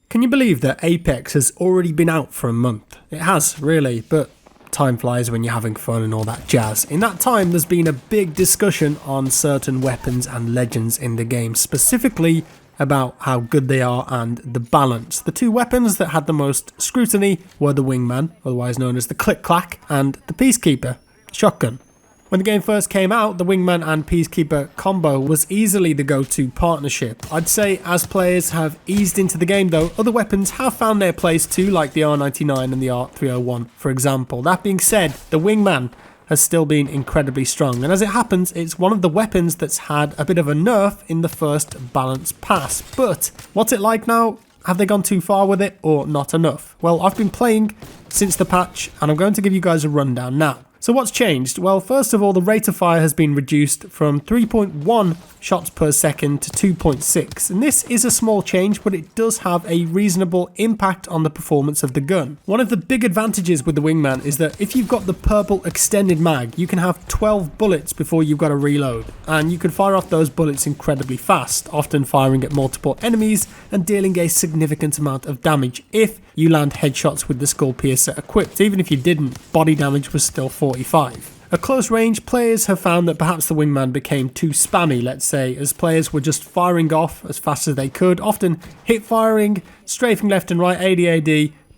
Can you believe that Apex has already been out for a month? It has, really, but time flies when you're having fun and all that jazz. In that time, there's been a big discussion on certain weapons and legends in the game, specifically about how good they are and the balance. The two weapons that had the most scrutiny were the Wingman, otherwise known as the Click-Clack, and the Peacekeeper, shotgun. When the game first came out, the Wingman and Peacekeeper combo was easily the go-to partnership. I'd say as players have eased into the game though, other weapons have found their place too, like the R99 and the R301 for example. That being said, the Wingman has still been incredibly strong, and as it happens, it's one of the weapons that's had a bit of a nerf in the first balance pass. But what's it like now? Have they gone too far with it or not enough? Well, I've been playing since the patch and I'm going to give you guys a rundown now. So what's changed? Well, first of all, the rate of fire has been reduced from 3.1 shots per second to 2.6, and this is a small change, but it does have a reasonable impact on the performance of the gun. One of the big advantages with the Wingman is that if you've got the purple extended mag, you can have 12 bullets before you've got to reload, and you can fire off those bullets incredibly fast, often firing at multiple enemies and dealing a significant amount of damage if you land headshots with the skull piercer equipped. Even if you didn't, body damage was still 45. At close range, players have found that perhaps the Wingman became too spammy, let's say, as players were just firing off as fast as they could, often hip firing, strafing left and right, AD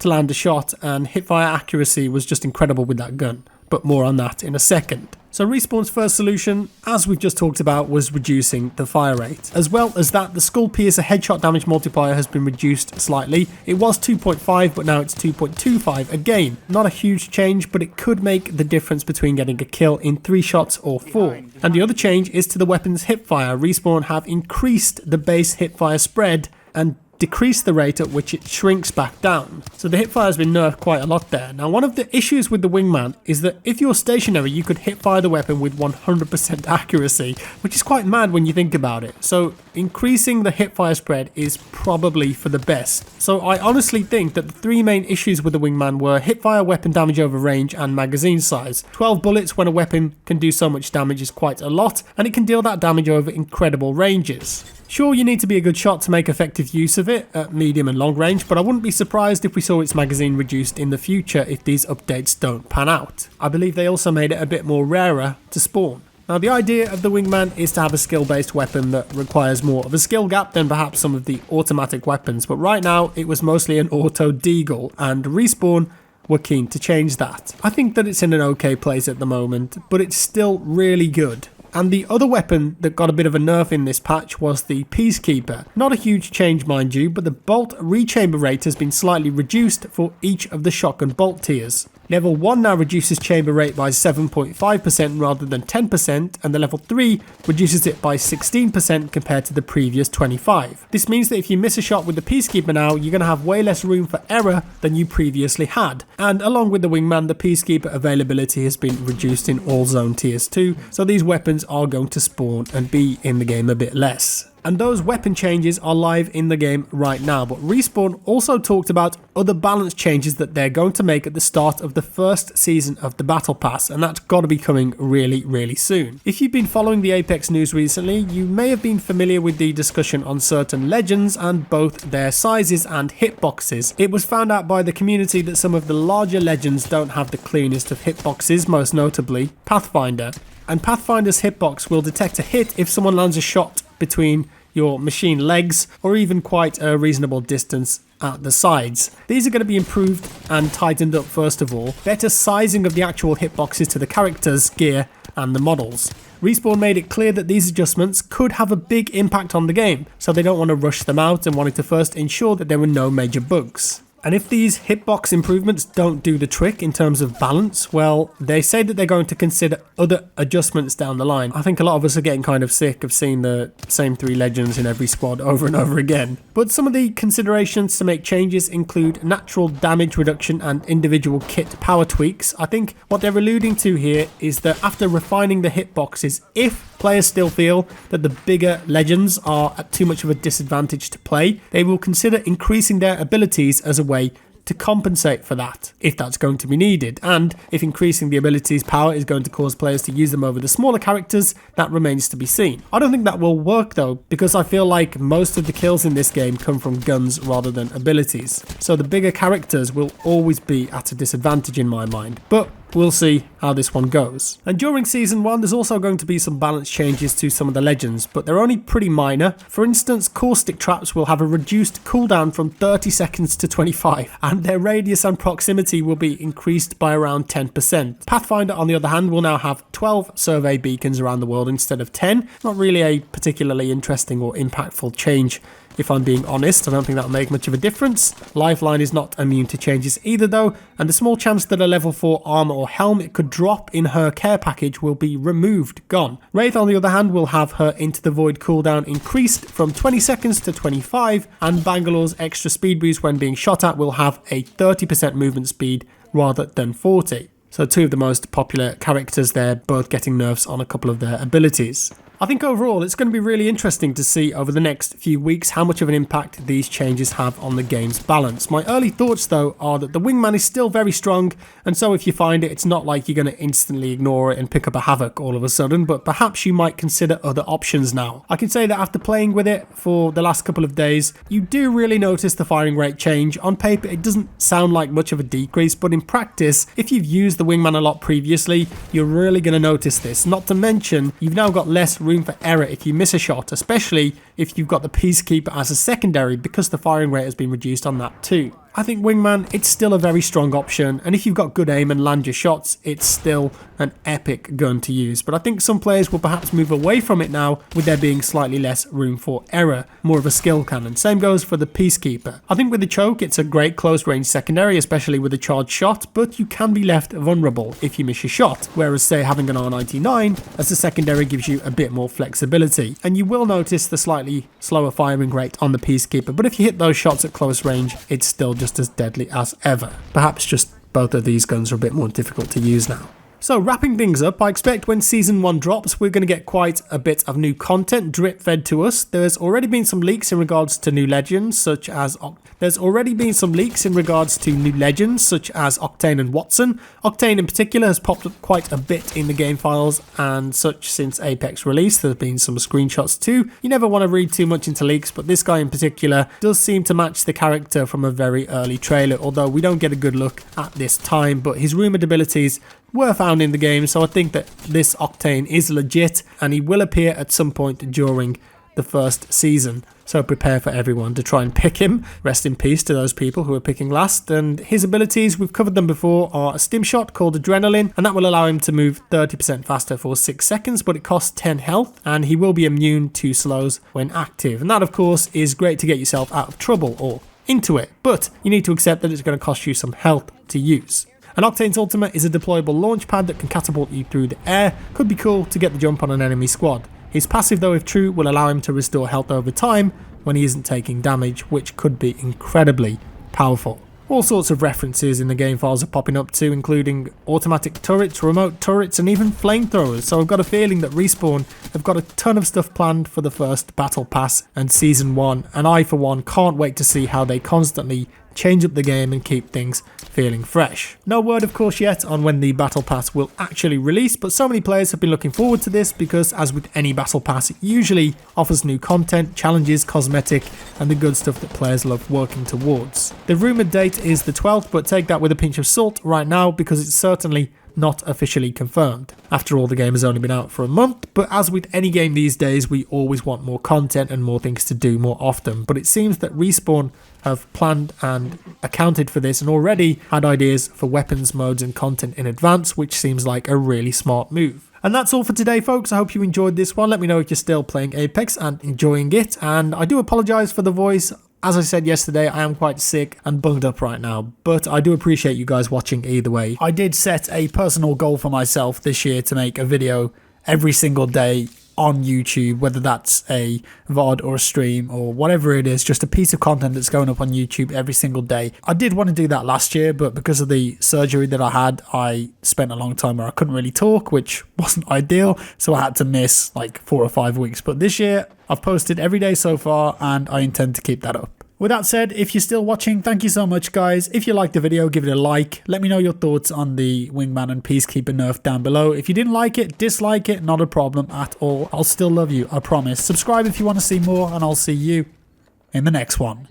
to land a shot, and hip fire accuracy was just incredible with that gun. But more on that in a second. So Respawn's first solution, as we've just talked about, was reducing the fire rate. As well as that, the skull piercer headshot damage multiplier has been reduced slightly. It was 2.5, but now it's 2.25. Again, not a huge change, but it could make the difference between getting a kill in 3 shots or 4. And the other change is to the weapon's hipfire. Respawn have increased the base hipfire spread and decrease the rate at which it shrinks back down. So the hipfire has been nerfed quite a lot there. Now, one of the issues with the Wingman is that if you're stationary, you could hipfire the weapon with 100% accuracy, which is quite mad when you think about it. So increasing the hipfire spread is probably for the best. So I honestly think that the 3 main issues with the Wingman were hipfire, weapon damage over range, and magazine size. 12 bullets when a weapon can do so much damage is quite a lot, and it can deal that damage over incredible ranges. Sure, you need to be a good shot to make effective use of it at medium and long range, but I wouldn't be surprised if we saw its magazine reduced in the future if these updates don't pan out. I believe they also made it a bit more rarer to spawn. Now, the idea of the Wingman is to have a skill-based weapon that requires more of a skill gap than perhaps some of the automatic weapons, but right now it was mostly an auto deagle, and Respawn were keen to change that. I think that it's in an okay place at the moment, but it's still really good. And the other weapon that got a bit of a nerf in this patch was the Peacekeeper. Not a huge change, mind you, but the bolt rechamber rate has been slightly reduced for each of the shotgun bolt tiers. Level 1 now reduces chamber rate by 7.5% rather than 10%, and the level 3 reduces it by 16% compared to the previous 25%. This means that if you miss a shot with the Peacekeeper now, you're going to have way less room for error than you previously had. And along with the Wingman, the Peacekeeper availability has been reduced in all zone tiers too, so these weapons are going to spawn and be in the game a bit less. And those weapon changes are live in the game right now, but Respawn also talked about other balance changes that they're going to make at the start of the first season of the Battle Pass, and that's got to be coming really soon. If you've been following the Apex news recently, you may have been familiar with the discussion on certain legends and both their sizes and hitboxes. It was found out by the community that some of the larger legends don't have the cleanest of hitboxes, most notably Pathfinder. And Pathfinder's hitbox will detect a hit if someone lands a shot between your machine legs or even quite a reasonable distance at the sides. These are going to be improved and tightened up first of all. Better sizing of the actual hitboxes to the characters, gear and the models. Respawn made it clear that these adjustments could have a big impact on the game, so they don't want to rush them out and wanted to first ensure that there were no major bugs. And if these hitbox improvements don't do the trick in terms of balance, well, they say that they're going to consider other adjustments down the line. I think a lot of us are getting kind of sick of seeing the same 3 legends in every squad over and over again. But some of the considerations to make changes include natural damage reduction and individual kit power tweaks. I think what they're alluding to here is that after refining the hitboxes, if players still feel that the bigger legends are at too much of a disadvantage to play, they will consider increasing their abilities as a way to compensate for that, if that's going to be needed, and if increasing the abilities power is going to cause players to use them over the smaller characters, that remains to be seen. I don't think that will work though, because I feel like most of the kills in this game come from guns rather than abilities, so the bigger characters will always be at a disadvantage in my mind, but we'll see how this one goes. And during Season 1, there's also going to be some balance changes to some of the legends, but they're only pretty minor. For instance, caustic traps will have a reduced cooldown from 30 seconds to 25, and their radius and proximity will be increased by around 10%. Pathfinder, on the other hand, will now have 12 survey beacons around the world instead of 10. Not really a particularly interesting or impactful change, if I'm being honest. I don't think that'll make much of a difference. Lifeline is not immune to changes either though, and the small chance that a level 4 armor or helmet could drop in her care package will be removed, gone. Wraith, on the other hand, will have her Into the Void cooldown increased from 20 seconds to 25, and Bangalore's extra speed boost when being shot at will have a 30% movement speed rather than 40. So two of the most popular characters there, both getting nerfs on a couple of their abilities. I think overall it's going to be really interesting to see over the next few weeks how much of an impact these changes have on the game's balance. My early thoughts though are that the Wingman is still very strong, and so if you find it, it's not like you're going to instantly ignore it and pick up a Havoc all of a sudden, but perhaps you might consider other options now. I can say that after playing with it for the last couple of days, you do really notice the firing rate change. On paper it doesn't sound like much of a decrease, but in practice, if you've used the Wingman a lot previously, you're really going to notice this. Not to mention, you've now got less room for error if you miss a shot, especially if you've got the Peacekeeper as a secondary, because the firing rate has been reduced on that too. I think Wingman, it's still a very strong option, and if you've got good aim and land your shots, it's still an epic gun to use. But I think some players will perhaps move away from it now, with there being slightly less room for error, more of a skill cannon. Same goes for the Peacekeeper. I think with the choke, it's a great close range secondary, especially with a charged shot, but you can be left vulnerable if you miss your shot, whereas say having an R99 as a secondary gives you a bit more flexibility. And you will notice the slightly slower firing rate on the Peacekeeper, but if you hit those shots at close range, it's still just as deadly as ever. Perhaps just both of these guns are a bit more difficult to use now. So wrapping things up, I expect when Season 1 drops, we're going to get quite a bit of new content drip fed to us. There's already been some leaks in regards to new legends, such as Octane and Watson. Octane in particular has popped up quite a bit in the game files and such since Apex release. There's been some screenshots too. You never want to read too much into leaks, but this guy in particular does seem to match the character from a very early trailer, although we don't get a good look at this time, but his rumoured abilities were found in the game, so I think that this Octane is legit and he will appear at some point during the first season. So prepare for everyone to try and pick him. Rest in peace to those people who are picking last. And his abilities, we've covered them before, are a stim shot called Adrenaline, and that will allow him to move 30% faster for 6 seconds, but it costs 10 health, and he will be immune to slows when active. And that, of course, is great to get yourself out of trouble or into it, but you need to accept that it's going to cost you some health to use. And Octane's ultimate is a deployable launch pad that can catapult you through the air. Could be cool to get the jump on an enemy squad. His passive, though, if true, will allow him to restore health over time when he isn't taking damage, which could be incredibly powerful. All sorts of references in the game files are popping up too, including automatic turrets, remote turrets, and even flamethrowers. So I've got a feeling that Respawn have got a ton of stuff planned for the first Battle Pass and Season 1, and I, for one, can't wait to see how they constantly change up the game and keep things feeling fresh. No word, of course, yet on when the Battle Pass will actually release, but so many players have been looking forward to this because, as with any Battle Pass, it usually offers new content, challenges, cosmetic, and the good stuff that players love working towards. The rumoured date is the 12th, but take that with a pinch of salt right now because it's certainly not officially confirmed. After all, the game has only been out for a month, but as with any game these days, we always want more content and more things to do more often. But it seems that Respawn have planned and accounted for this and already had ideas for weapons, modes and content in advance, which seems like a really smart move. And that's all for today, folks. I hope you enjoyed this one. Let me know if you're still playing Apex and enjoying it. And I do apologise for the voice. As I said yesterday, I am quite sick and bunged up right now, but I do appreciate you guys watching either way. I did set a personal goal for myself this year to make a video every single day on YouTube, whether that's a VOD or a stream or whatever it is, just a piece of content that's going up on YouTube every single day. I did want to do that last year, but because of the surgery that I had, I spent a long time where I couldn't really talk, which wasn't ideal, so I had to miss like 4 or 5 weeks. But this year, I've posted every day so far, and I intend to keep that up. With that said, if you're still watching, thank you so much, guys. If you liked the video, give it a like. Let me know your thoughts on the Wingman and Peacekeeper nerf down below. If you didn't like it, dislike it, not a problem at all. I'll still love you, I promise. Subscribe if you want to see more, and I'll see you in the next one.